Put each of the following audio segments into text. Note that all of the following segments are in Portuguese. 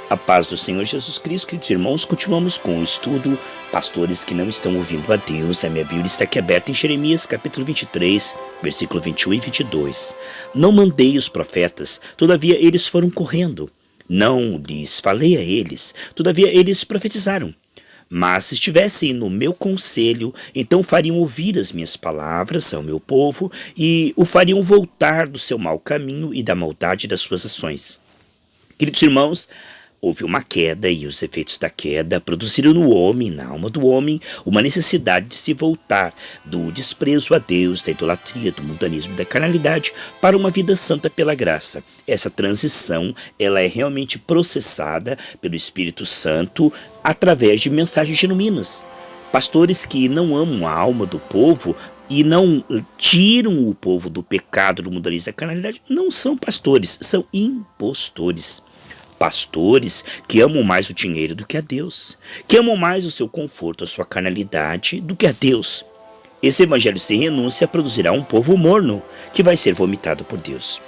A paz do Senhor Jesus Cristo, queridos irmãos, continuamos com o estudo Pastores que não estão ouvindo a Deus. A minha Bíblia está aqui aberta em Jeremias capítulo 23, versículo 21 e 22. Não mandei os profetas, todavia eles foram correndo. Não lhes falei a eles, todavia eles profetizaram. Mas se estivessem no meu conselho, então fariam ouvir as minhas palavras ao meu povo e o fariam voltar do seu mau caminho e da maldade das suas ações. Queridos irmãos, houve uma queda e os efeitos da queda produziram no homem, na alma do homem, uma necessidade de se voltar do desprezo a Deus, da idolatria, do mundanismo e da carnalidade para uma vida santa pela graça. Essa transição, ela é realmente processada pelo Espírito Santo através de mensagens genuínas. Pastores que não amam a alma do povo e não tiram o povo do pecado, do mundanismo e da carnalidade, não são pastores, são impostores. Pastores que amam mais o dinheiro do que a Deus, que amam mais o seu conforto, a sua carnalidade do que a Deus. Esse evangelho sem renúncia produzirá um povo morno que vai ser vomitado por Deus.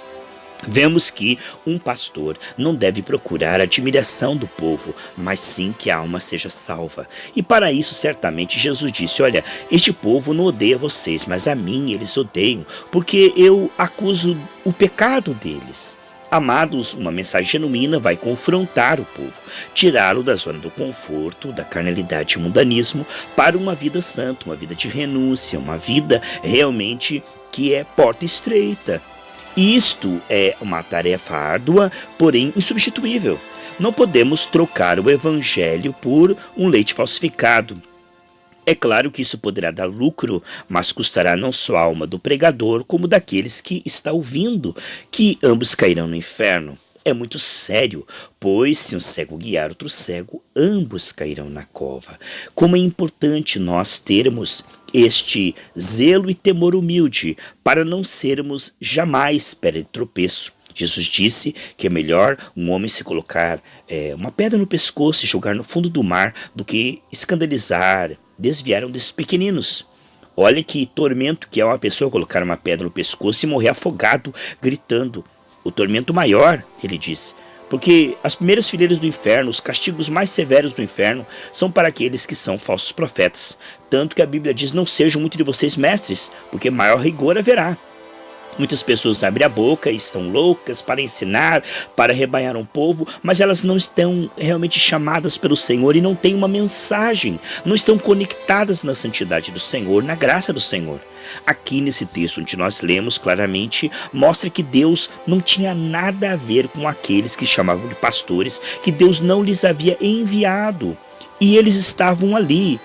Vemos que um pastor não deve procurar a admiração do povo, mas sim que a alma seja salva. E para isso, certamente, Jesus disse: olha, este povo não odeia vocês, mas a mim eles odeiam, porque eu acuso o pecado deles. Amados, uma mensagem genuína vai confrontar o povo, tirá-lo da zona do conforto, da carnalidade e mundanismo, para uma vida santa, uma vida de renúncia, uma vida realmente que é porta estreita. Isto é uma tarefa árdua, porém insubstituível. Não podemos trocar o evangelho por um leite falsificado. É claro que isso poderá dar lucro, mas custará não só a alma do pregador, como daqueles que está ouvindo, que ambos cairão no inferno. É muito sério, pois se um cego guiar outro cego, ambos cairão na cova. Como é importante nós termos este zelo e temor humilde, para não sermos jamais pedra de tropeço. Jesus disse que é melhor um homem se colocar uma pedra no pescoço e jogar no fundo do mar do que escandalizar, desviar um desses pequeninos. Olha que tormento que é uma pessoa colocar uma pedra no pescoço e morrer afogado, gritando. O tormento maior, ele disse, porque as primeiras fileiras do inferno, os castigos mais severos do inferno, são para aqueles que são falsos profetas. Tanto que a Bíblia diz: não sejam muito de vocês mestres, porque maior rigor haverá. Muitas pessoas abrem a boca e estão loucas para ensinar, para arrebanhar um povo, mas elas não estão realmente chamadas pelo Senhor e não têm uma mensagem, não estão conectadas na santidade do Senhor, na graça do Senhor. Aqui nesse texto onde nós lemos claramente, mostra que Deus não tinha nada a ver com aqueles que chamavam de pastores, que Deus não lhes havia enviado. E eles estavam ali,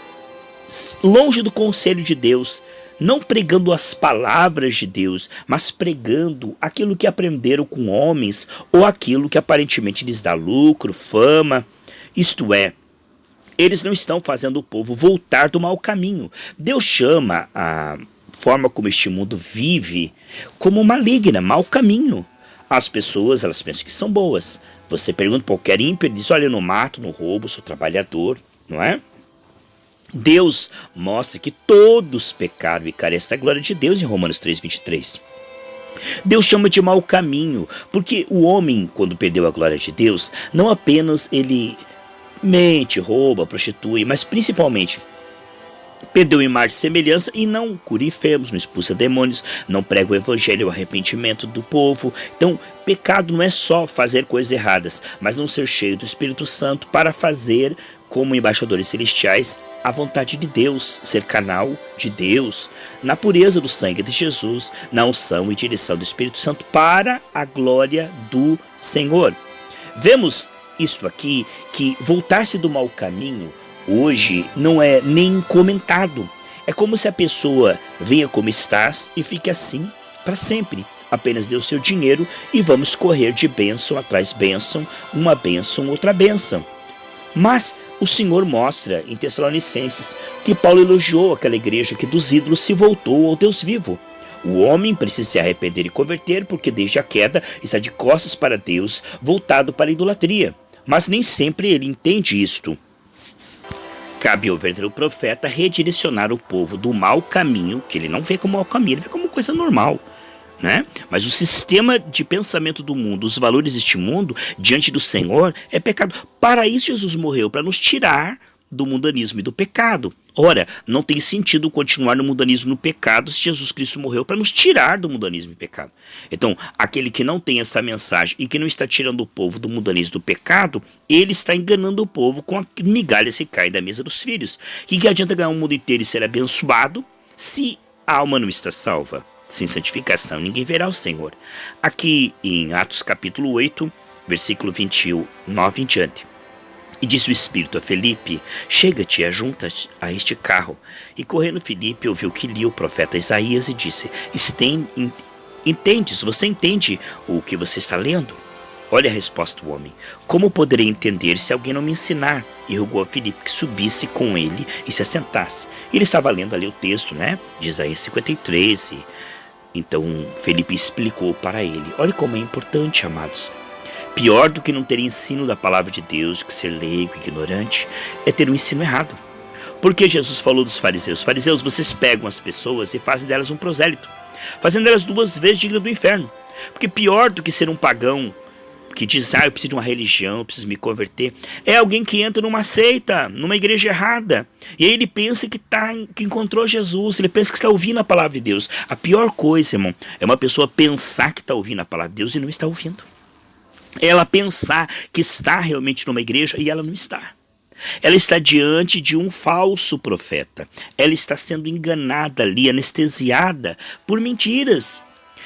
longe do conselho de Deus, não pregando as palavras de Deus, mas pregando aquilo que aprenderam com homens ou aquilo que aparentemente lhes dá lucro, fama. Isto é, eles não estão fazendo o povo voltar do mau caminho. Deus chama a forma como este mundo vive como maligna, mau caminho. As pessoas, elas pensam que são boas. Você pergunta para qualquer ímpio, ele diz: olha, eu não mato, não roubo, sou trabalhador, não é? Deus mostra que todos pecaram e carecem da glória de Deus em Romanos 3:23. Deus chama de mau caminho, porque o homem, quando perdeu a glória de Deus, não apenas ele mente, rouba, prostitui, mas principalmente perdeu em imagem e semelhança e não cura enfermos, não expulsa demônios, não prega o evangelho, o arrependimento do povo. Então, pecado não é só fazer coisas erradas, mas não ser cheio do Espírito Santo para fazer, como embaixadores celestiais, a vontade de Deus, ser canal de Deus, na pureza do sangue de Jesus, na unção e direção do Espírito Santo para a glória do Senhor. Vemos isso aqui, que voltar-se do mau caminho hoje não é nem comentado. É como se a pessoa venha como estás e fique assim para sempre. Apenas dê o seu dinheiro e vamos correr de bênção atrás bênção, uma bênção, outra bênção. Mas o Senhor mostra em Tessalonicenses que Paulo elogiou aquela igreja que dos ídolos se voltou ao Deus vivo. O homem precisa se arrepender e converter, porque desde a queda está de costas para Deus, voltado para a idolatria. Mas nem sempre ele entende isto. Cabe ao verdadeiro profeta redirecionar o povo do mau caminho, que ele não vê como mau caminho, ele vê como coisa normal, né? Mas o sistema de pensamento do mundo, os valores deste mundo, diante do Senhor, é pecado. Para isso Jesus morreu, para nos tirar do mundanismo e do pecado. Ora, não tem sentido continuar no mundanismo e no pecado se Jesus Cristo morreu para nos tirar do mundanismo e pecado. Então, aquele que não tem essa mensagem e que não está tirando o povo do mundanismo e do pecado, ele está enganando o povo com a migalha que cai da mesa dos filhos. Que adianta ganhar o mundo inteiro e ser abençoado se a alma não está salva? Sem santificação ninguém verá o Senhor. Aqui em Atos capítulo 8, versículo 29 em diante. E disse o Espírito a Felipe: chega-te e ajunta-te a este carro. E correndo Felipe ouviu que lia o profeta Isaías e disse: entendes? Você entende o que você está lendo? Olha a resposta do homem: como poderei entender se alguém não me ensinar? E rogou a Felipe que subisse com ele e se assentasse. Ele estava lendo ali o texto, né, de Isaías 53. Então Felipe explicou para ele. Olha como é importante, amados. Pior do que não ter ensino da palavra de Deus, do que ser leigo e ignorante, é ter um ensino errado. Porque Jesus falou dos fariseus: fariseus, vocês pegam as pessoas e fazem delas um prosélito, fazendo delas 2 vezes dignas do inferno. Porque pior do que ser um pagão que diz: eu preciso de uma religião, eu preciso me converter, é alguém que entra numa seita, numa igreja errada, e aí ele pensa que encontrou Jesus, ele pensa que está ouvindo a palavra de Deus. A pior coisa, irmão, é uma pessoa pensar que está ouvindo a palavra de Deus e não está ouvindo. Ela pensar que está realmente numa igreja e ela não está. Ela está diante de um falso profeta. Ela está sendo enganada ali, anestesiada por mentiras.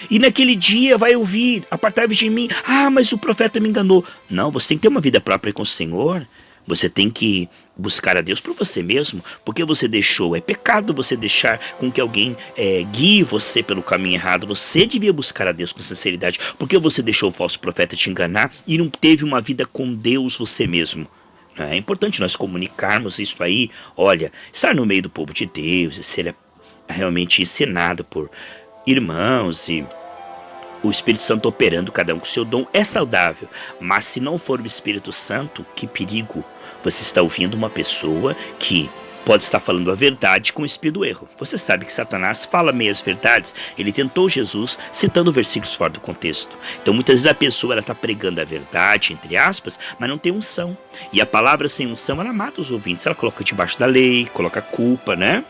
E naquele dia vai ouvir: apartai-vos de mim. Mas o profeta me enganou. Não, você tem que ter uma vida própria com o Senhor. Você tem que buscar a Deus por você mesmo, porque você deixou, é pecado você deixar com que alguém guie você pelo caminho errado. Você devia buscar a Deus com sinceridade, porque você deixou o falso profeta te enganar e não teve uma vida com Deus você mesmo. É importante nós comunicarmos isso aí. Olha, estar no meio do povo de Deus e ser realmente ensinado por irmãos e o Espírito Santo operando cada um com o seu dom é saudável. Mas se não for o Espírito Santo, que perigo. Você está ouvindo uma pessoa que pode estar falando a verdade com o espírito do erro. Você sabe que Satanás fala meias verdades. Ele tentou Jesus citando versículos fora do contexto. Então muitas vezes a pessoa está pregando a verdade, entre aspas, mas não tem unção. E a palavra sem unção, ela mata os ouvintes. Ela coloca debaixo da lei, coloca culpa, né?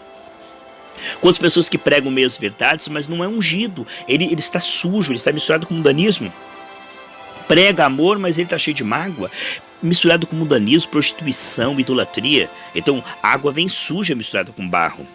Quantas pessoas que pregam meias verdades, mas não é ungido. Ele está sujo, ele está misturado com mundanismo. Prega amor, mas ele está cheio de mágoa. Misturado com mundanismo, prostituição, idolatria. Então a água vem suja misturada com barro.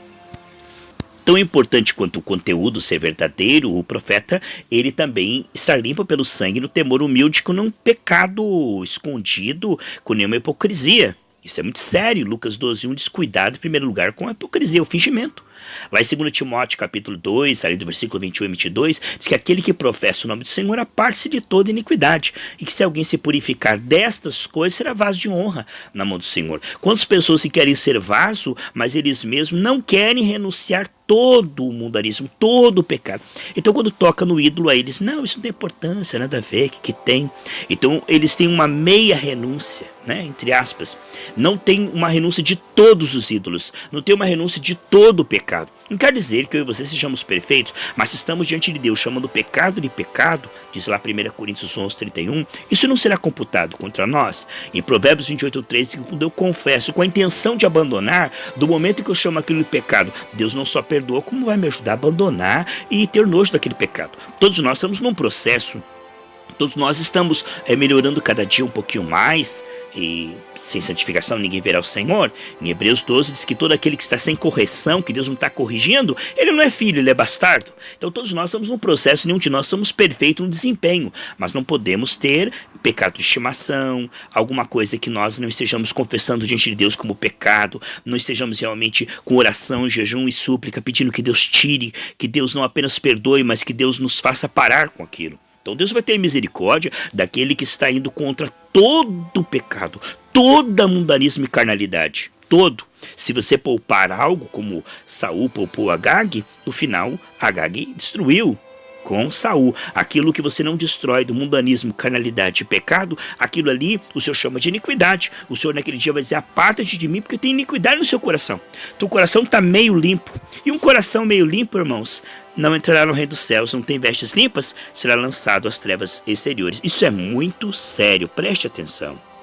Tão importante quanto o conteúdo ser verdadeiro, o profeta, ele também estar limpo pelo sangue no temor humilde, com um pecado escondido, com nenhuma hipocrisia. Isso é muito sério. Lucas 12:1 diz: cuidado em primeiro lugar com a hipocrisia, o fingimento. Lá em 2 Timóteo capítulo 2, ali do versículo 21 e 22, diz que aquele que professa o nome do Senhor aparte-se de toda iniquidade, e que se alguém se purificar destas coisas, será vaso de honra na mão do Senhor. Quantas pessoas que querem ser vaso, mas eles mesmos não querem renunciar todo o mundanismo, todo o pecado. Então quando toca no ídolo, aí eles: não, isso não tem importância, nada a ver, que tem. Então eles têm uma meia renúncia, né, entre aspas. Não tem uma renúncia de todos os ídolos, não tem uma renúncia de todo o pecado. Não quer dizer que eu e você sejamos perfeitos, mas se estamos diante de Deus chamando pecado de pecado, diz lá 1 Coríntios 11:31, isso não será computado contra nós. Em Provérbios 28:13, quando eu confesso com a intenção de abandonar, do momento que eu chamo aquilo de pecado, Deus não só perdoa, como vai me ajudar a abandonar e ter nojo daquele pecado. Todos nós estamos num processo. Todos nós estamos melhorando cada dia um pouquinho mais, e sem santificação ninguém verá o Senhor. Em Hebreus 12 diz que todo aquele que está sem correção, que Deus não está corrigindo, ele não é filho, ele é bastardo. Então todos nós estamos num processo, nenhum de nós somos perfeitos no desempenho, mas não podemos ter pecado de estimação, alguma coisa que nós não estejamos confessando diante de Deus como pecado, não estejamos realmente com oração, jejum e súplica, pedindo que Deus tire, que Deus não apenas perdoe, mas que Deus nos faça parar com aquilo. Então Deus vai ter misericórdia daquele que está indo contra todo o pecado, toda mundanismo e carnalidade, todo. Se você poupar algo, como Saul poupou Agag, no final Agag destruiu com Saul. Aquilo que você não destrói do mundanismo, carnalidade e pecado, aquilo ali o Senhor chama de iniquidade. O Senhor naquele dia vai dizer: aparta-te de mim, porque tem iniquidade no seu coração. Teu coração está meio limpo. E um coração meio limpo, irmãos, não entrará no reino dos céus. Não tem vestes limpas, será lançado às trevas exteriores. Isso é muito sério, preste atenção.